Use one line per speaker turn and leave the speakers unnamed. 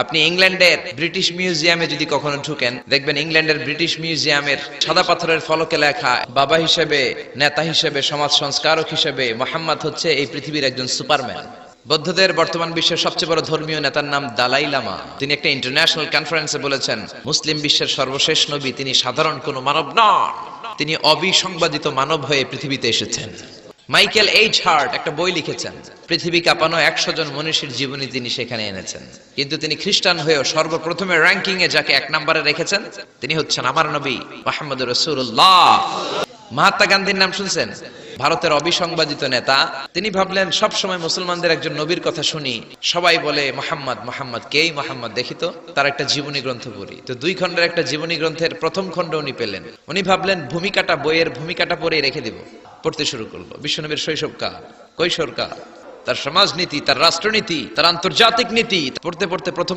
আপনি ইংল্যান্ডের ব্রিটিশ মিউজিয়ামে যদি কখনো ঢুকেন, দেখবেন ইংল্যান্ডের ব্রিটিশ মিউজিয়ামের সাদা পাথরের ফলকে লেখা, বাবা হিসেবে, নেতা হিসেবে, সমাজ সংস্কারক হিসেবে মুহাম্মদ হচ্ছে এই পৃথিবীর একজন সুপারম্যান। বৌদ্ধদের বর্তমান বিশ্বের সবচেয়ে বড় ধর্মীয় নেতার নাম দালাই লামা। তিনি একটা ইন্টারন্যাশনাল কনফারেন্সে বলেছেন, মুসলিম বিশ্বের সর্বশেষ নবী তিনি সাধারণ কোনো মানব নন, তিনি অবিসংবাদিত মানব হয়ে পৃথিবীতে এসেছেন। মাইকেল এইচ হার্ট একটা বই লিখেছেন, পৃথিবী কাঁপানো 100 জন মনীষীর জীবনী তিনি সেখানে এনেছেন। কিন্তু তিনি খ্রিস্টান হয়েও সর্বপ্রথমে র্যাঙ্কিং এ যাকে 1 নম্বরে রেখেছেন তিনি হচ্ছেন আমার নবী মুহাম্মদুর রাসূলুল্লাহ। মহাত্মা গান্ধীর নাম শুনছেন? ভারতের অবিসংবাদিত নেতা। তিনি ভাবলেন সব সময় মুসলমানদের একজন নবীর কথা শুনি, সবাই বলে মুহাম্মদ মুহাম্মদ, কেই মুহাম্মদ, দেখি তো তার একটা জীবনী গ্রন্থ পড়ি। তো 2 খণ্ডের একটা জীবনী গ্রন্থের প্রথম খণ্ড উনি পেলেন। উনি ভাবলেন ভূমিকাটা, বইয়ের ভূমিকাটা পড়েই রেখে দিব। পড়তে শুরু করলো বিশ্বনবীর শৈশবকাল, কৈশোরকাল, তার সমাজনীতি, তার রাষ্ট্রনীতি, তার আন্তর্জাতিক নীতি। পড়তে পড়তে প্রথম